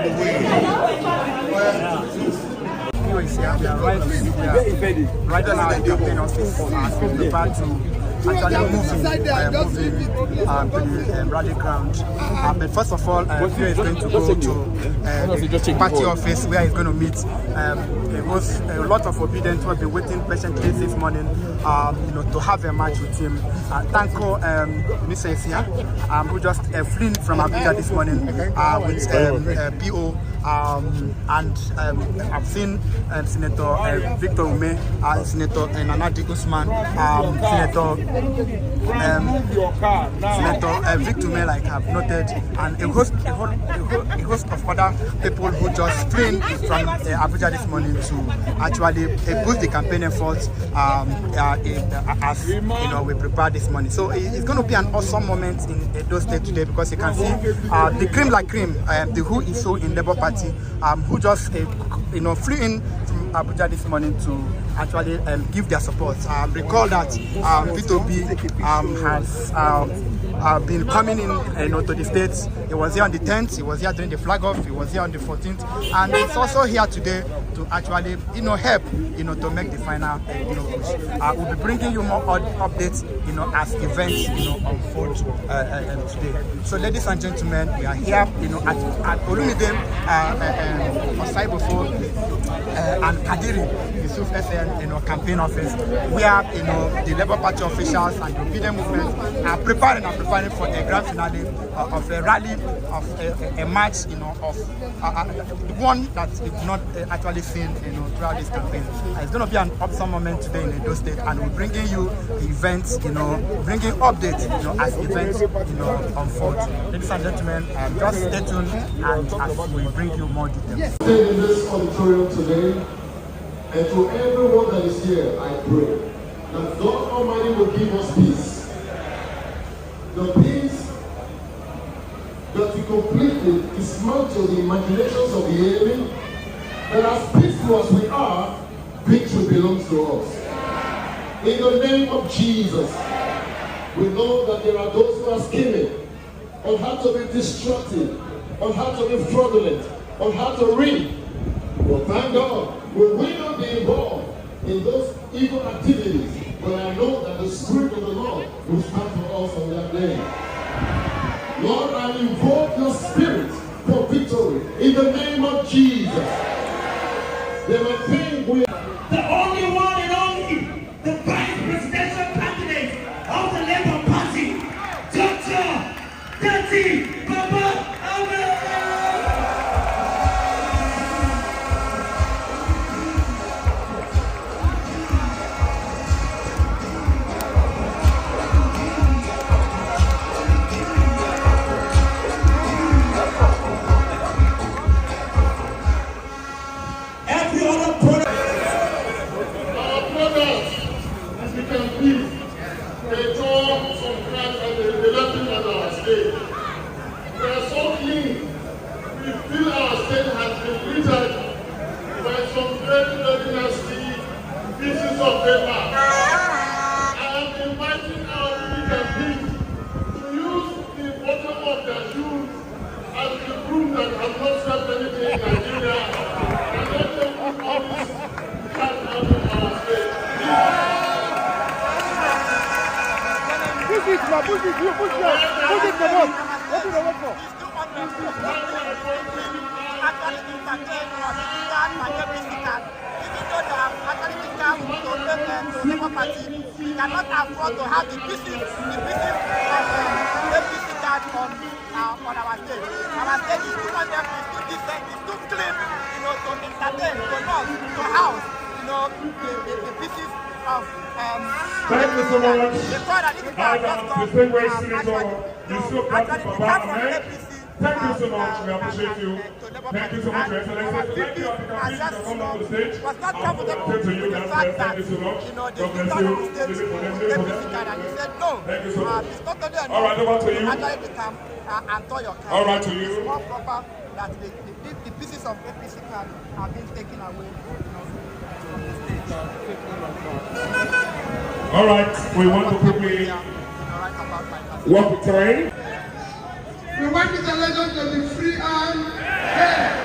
We are right on our campaign office as we prepare to actually moving to the rally ground. But first of all, Fear is going to go to the party office where he's going to meet a lot of obedience who have been waiting patiently this morning, to have a match with him. Tanko Misa is here, who just flew from Abuja this morning with PO. And I've seen Senator Victor Umeh, Senator Nenadi Usman, Senator Victor Umeh, like I've noted, and a host of other people who just flew from Abuja this morning to actually boost the campaign efforts as we prepare this morning. So it's going to be an awesome moment in Edo State today, because you can see the cream like cream, the who is so in Labour Party, who just flew in from Abuja this morning to actually give their support. Recall that V2B has been coming in to the States. He was here on the 10th, he was here during the flag off, he was here on the 14th, and he's also here today to actually help to make the final push. We'll be bringing you more updates as events unfold today. So ladies and gentlemen, we are here at Olumide Osaibofo and Kadiri Yusuf SN campaign office, where the Labour Party officials and the obedient movement are preparing for a grand finale of a rally, of a match of one that we've not actually seen throughout this campaign. It's going to be an awesome moment today in Edo State, and we're bringing you events, bringing updates as events unfold. Ladies and gentlemen, just stay tuned and as we bring you more details. Stay in this auditorium today, and to everyone that is here, I pray that God Almighty will give us peace. The peace that we completely dismantle the imaginations of the enemy, that as peaceful as we are, victory belongs to us. In the name of Jesus, we know that there are those who are scheming on how to be destructive, on how to be fraudulent, on how to read. But thank God, we will not be involved in those evil activities, but I know that the Spirit of the Lord will stand for us on that day. Lord, I invoke your Spirit for victory in the name of Jesus. There are things we the only one and only, the vice presidential candidate of the Labour Party, Dr. Datti, we cannot afford to have the pieces of APC card on our stage. Our stage is too wonderful, it's too decent, it's too clean, to entertain, to love, to house, the pieces of thank you so much. Thank you so much. We appreciate you. Thank you so much, Your Excellency. Thank you, African come on the stage. Was not comfortable with the fact that, thank you so much. The leader of the state APC card, and he said no. Thank you so much. It's not only enough. All right, over to you. Actually become and toy your card. All right, to you. It's more proper that the pieces of APC card are being taken away from the stage. All right, we want to quickly walk the train. We want this election to be free and fair.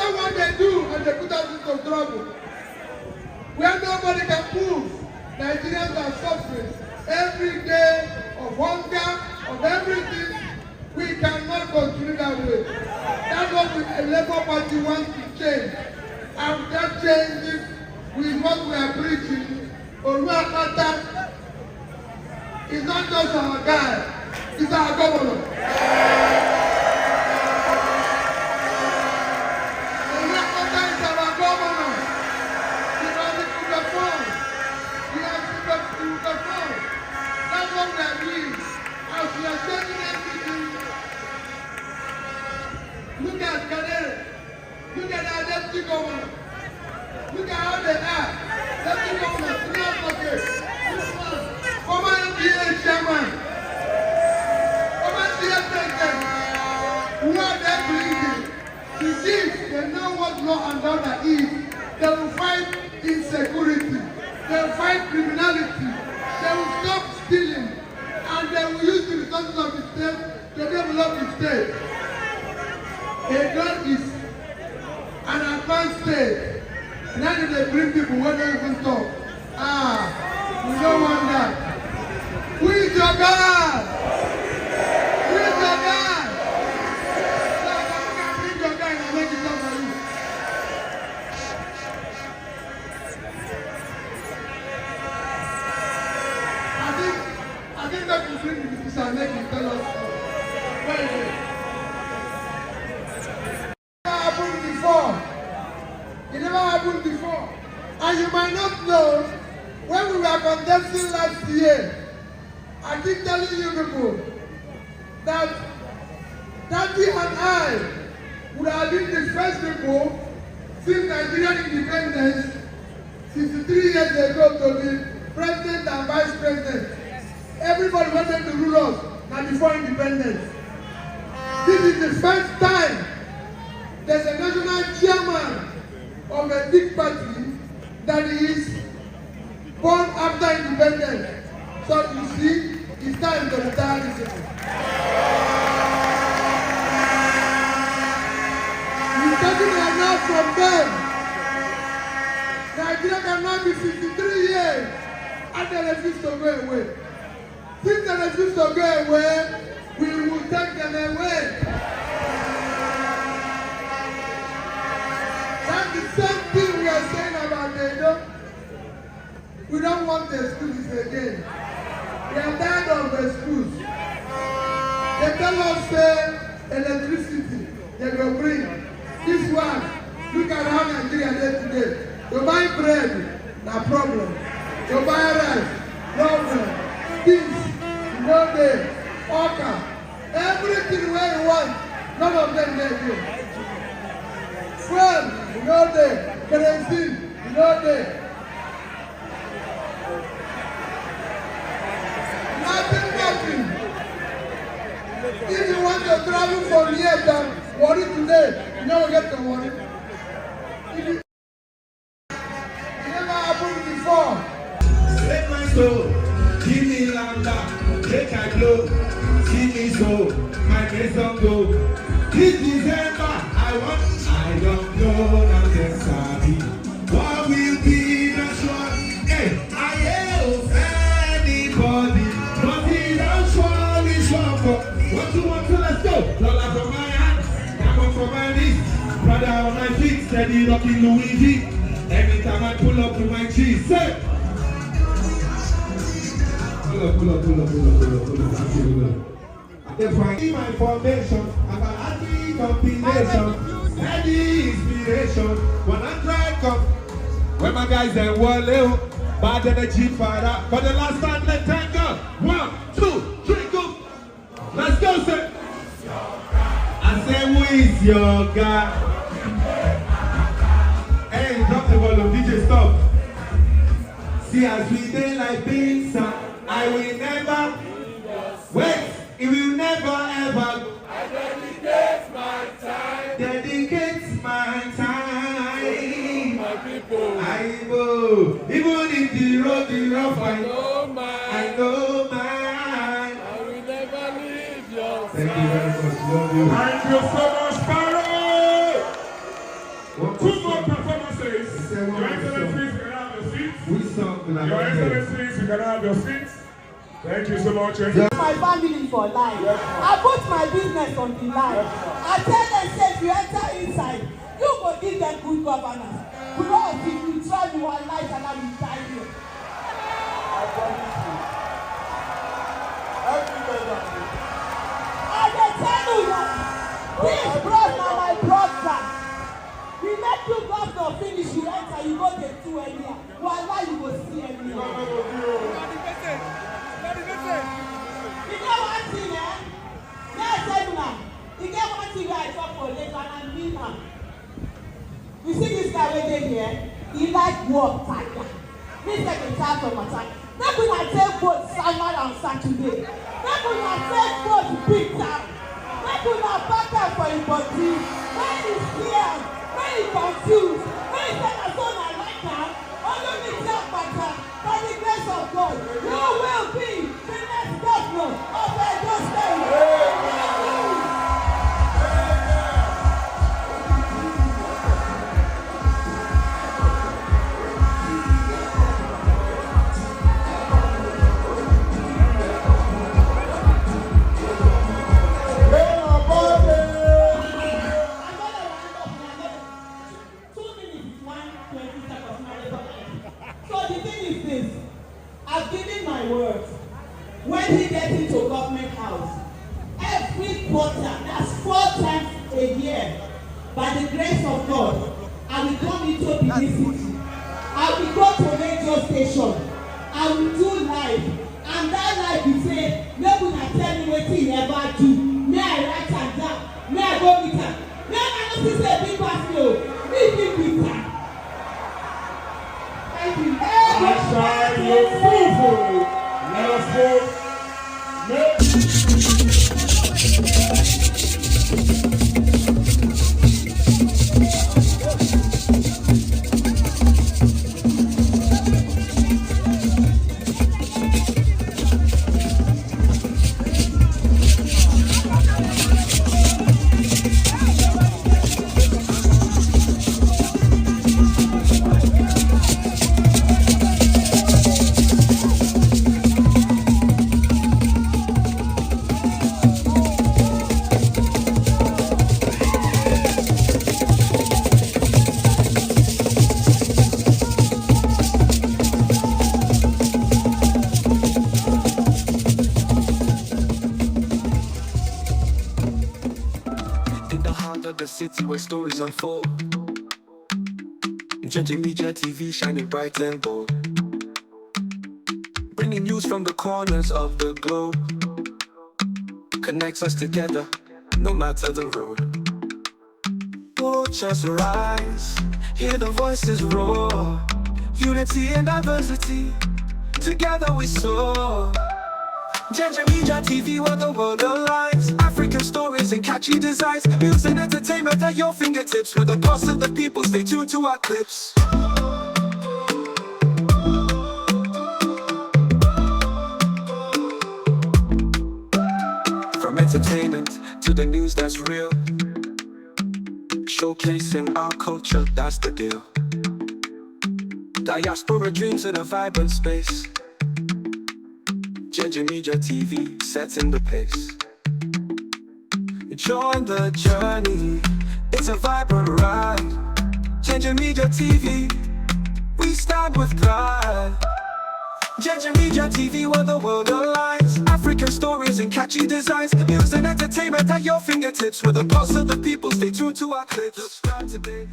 know what they do and they put us into trouble. Where nobody can prove Nigerians are suffering every day of hunger, of everything. We cannot continue that way. That's what the Labour Party wants to change. And that changes with what we are preaching. Akpata is not just our guy, he's our governor. Akpata is our governor. He has to perform. He has to perform. That's what we are doing. As we are taking everything. Look at Kadere. Look at our deputy governor. Look at how they are. Deputy governor, Usman, former NDA chairman, former NDA president, who are there breathing. To this, they know what law and order is. They will fight insecurity. They will fight criminality. They will stop stealing. And they will use the resources of the state to develop the state. God is an advanced state. Now that they bring people where they even talk. We don't want that. Who is your God? Who is your God? So I can bring your God and make it up for you. I think that will bring the peace and make it tell us where is it? It never happened before. And you might not know, when we were contesting last year, I keep telling you people that Datti and I would have been the first people since Nigerian independence 63 years ago to be president and vice president. Everybody wanted to rule us now before independence. This is the first time there's a national chairman of a big party that is born after independence. So you see, it's time to retire this people. We're taking enough from them. Nigeria cannot be 53 years and they refuse to go away. Since they refuse to go away, we will take them away. That's the same thing we are saying about Edo. We don't want the schools again. We are tired of the schools. They tell us electricity they will bring. This one, look at how Nigeria is today. You buy bread, no problem. You buy rice, problem. Beans, no day, okra. Everything where you want, none of them they do. Fuel, no day. Kerosene, no day. Nothing. If you want to travel from here to worry today, you never get to worry. It never happened before. Take my soul, give me lambda, take I blow, see me so, my grace don't go. This December, I don't know, now there's Sabi. What will be the sure? Hey, I ain't anybody, but he don't surely show for. What you want to let's go? Dollar from my hand, diamond from my wrist, brother on my feet, steady rocking Luigi. Anytime I pull up with my cheese, say. Pull up. If I need my formation, I got happy combination, heady inspiration. When I drag up, when my guys are wall, bad energy fire. For the last time, let's go. 1, 2, 3, go. Let's go, sir. I say, who is your guy? Hey, drop the volume, DJ, stop. See, as we day like pizza, I will never wait. It will never ever go. I dedicate my time. Dedicate my time. My people. I go. Even if the road is rough, I know mine. I know mine. I will never leave your side. Thank you very much. Love you. Thank you so much, Spyro. Two more performances. Your Excellencies, you can have your seats. Your Excellencies, you can have your seats. Thank you so much. My family for life. I put my business on the line. I tell them, say, if you enter inside, you will give them good governance. Because if you try your life and I will die here. I promise you. I will tell you that this brother, my brother, we make you governor finish, you enter, you go get two earlier. Voila, you will see earlier. You know one thing, eh? Let's tell you now. You get one thing where I talk for later and I mean now. You see this guy right here? He like work tiger. This like a time for my time. Then when I take both Saturday and Saturday. Then when I take both big time. Then when I back up for his body. When he's scared, when he's confused, when he said I don't like that, only me tell Akpata, by the grace of God, you will be the next governor of Edo State. I've given my word. When he gets into government house, every quarter, that's 4 times a year, by the grace of God, I will come into publicity. I will go to radio station. I will do live. And that live, he say, maybe I tell you what he never do. May I write am down? May I go with her? May I not say big pastor? Leave me with her. Thank you. Outside your food. Let us go. The city where stories unfold. Njenje Media TV shining bright and bold, bringing news from the corners of the globe. Connects us together, no matter the road. Watch us rise, hear the voices roar. Unity and diversity, together we soar. Njenje Media TV, where the world aligns. African stories and catchy designs. News and entertainment at your fingertips. With the pulse of the people, stay tuned to our clips. From entertainment to the news that's real, showcasing our culture, that's the deal. Diaspora dreams in a vibrant space. Njenje Media TV, setting the pace. Join the journey, it's a vibrant ride. Njenje Media TV, we stand with pride. Njenje Media TV, where the world aligns. African stories and catchy designs. News and entertainment at your fingertips. With the pulse of the people, stay true to our clips. Subscribe today.